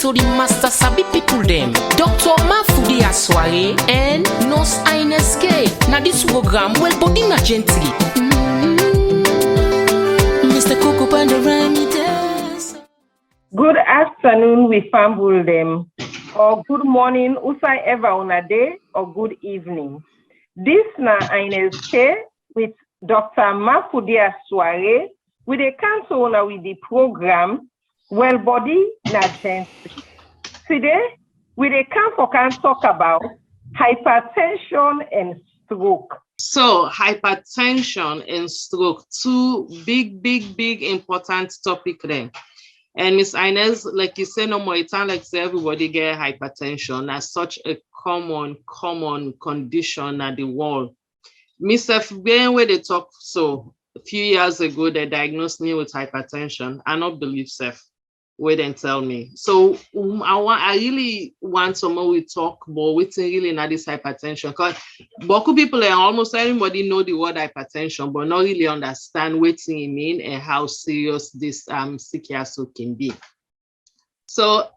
to the master sabi people them. Dr. Mafudia and Nurse Inez Kaye. Now this program, well, body na gently. Mr. Coco Pandoramites. Good afternoon, we fumble them. Or good morning, usai ever on a day, or good evening. This na Inez Kaye with Dr. Mafudia with a council with the program Well Body na Gently. Today, we can talk about hypertension and stroke. So hypertension and stroke, two big important topic there. And Miss Inez, like you say, no more, it sounds like everybody get hypertension as such a common condition at the world. Miss F, where they talk so a few years ago, they diagnosed me with hypertension. I don't believe Seth. Wait and tell me. So I really want someone we talk about what's really not this hypertension. Because beaucoup people and almost everybody know the word hypertension, but not really understand what it means and how serious this sickness can be. So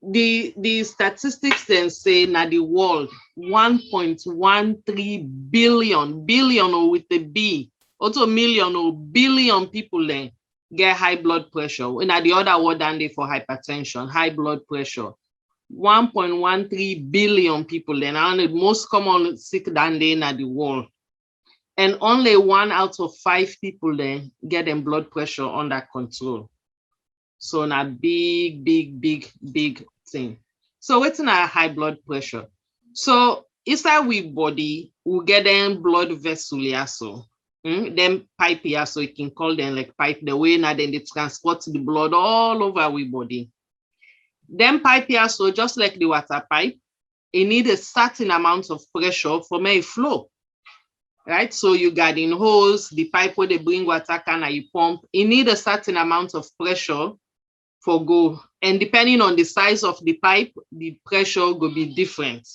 the statistics then say na the world 1.13 billion or with the B, also million or billion people then get high blood pressure. And the other word than they for hypertension, high blood pressure. 1.13 billion people then are the most common sick than they in the world. And only 1 out of 5 people then get them blood pressure under control. So na big thing. So what's in our high blood pressure? So inside we body, we get them blood vessel also. Them pipe here, so you can call them like pipe the way now then they transport the blood all over our body. Them pipe here, so just like the water pipe, it need a certain amount of pressure for may flow. Right? So you got in hose, the pipe where they bring water can you pump, it need a certain amount of pressure for go. And depending on the size of the pipe, the pressure will be different.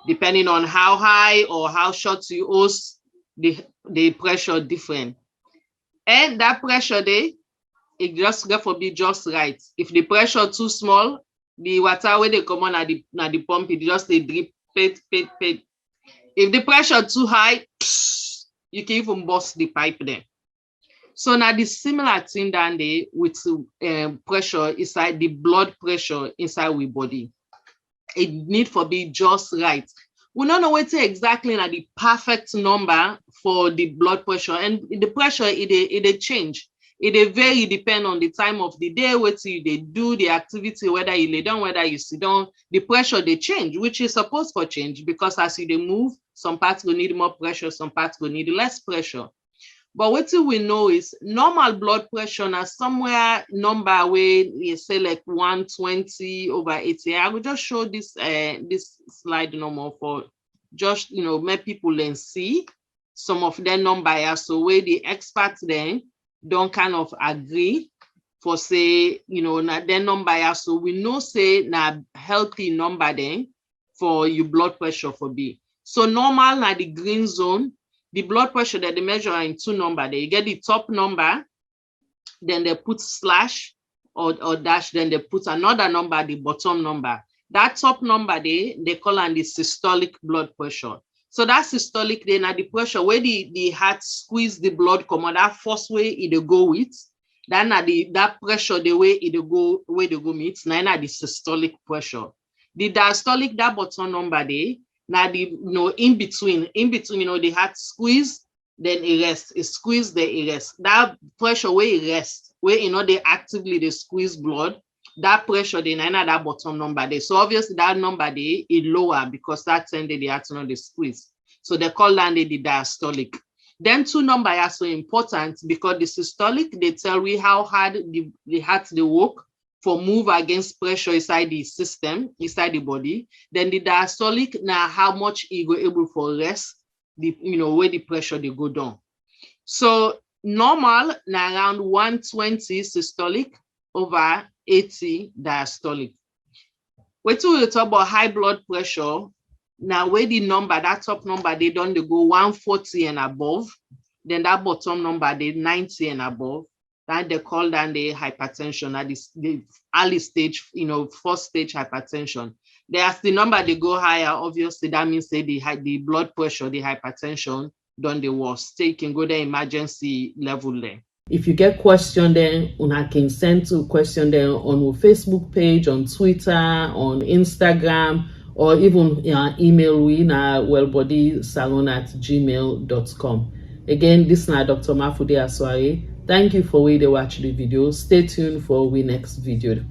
Depending on how high or how short you hose, the pressure different. And that pressure there, it just got to be just right. If the pressure too small, the water where they come on at the pump, it just they drip, pit. If the pressure too high, you can even burst the pipe there. So now the similar thing down there with pressure inside the blood pressure inside our body. It need to be just right. We don't know what exactly the perfect number for the blood pressure, and the pressure it change. It very depend on the time of the day, what they do, the activity, whether you lay down, whether you sit down. The pressure they change, which is supposed to change because as you move, some parts will need more pressure, some parts will need less pressure. But what we know is normal blood pressure now somewhere number where you say like 120 over 80. I will just show this this slide normal for just make people then see some of their number. So where the experts then don't kind of agree for say na their number. So we know say na healthy number then for your blood pressure for B. So normal na the green zone. The blood pressure that they measure in 2 numbers. They get the top number, then they put slash or dash, then they put another number, the bottom number. That top number they call it the systolic blood pressure. So that systolic then at the pressure where the heart squeeze the blood come on, that first way it go with. Then at that pressure the way it go where they go meet, now at the systolic pressure. The diastolic, that bottom number they. Now the in between, the heart squeeze, then it rests. It squeeze, then it rests. That pressure where it rests, where they actively squeeze blood, that pressure then that bottom number there. So obviously that number there is lower because that's when the heart the squeeze. So they call that the diastolic. Then 2 numbers are so important because the systolic they tell we how hard the heart they work for move against pressure inside the system, inside the body. Then the diastolic, now how much it go able for rest, where the pressure they go down. So normal, now around 120 systolic over 80 diastolic. When we talk about high blood pressure, now where the number, that top number, they go 140 and above, then that bottom number, they 90 and above. that they call that the hypertension at the early stage, first stage hypertension. As the number they go higher, obviously that means say the blood pressure, the hypertension done the worst. So you can go the emergency level there. If you get question, then una can send to question then on our Facebook page, on Twitter, on Instagram, or even email we na wellbodisalone@gmail.com. Again, this is Dr. Mafudia Asware. Thank you for waiting to watch the video. Stay tuned for our next video.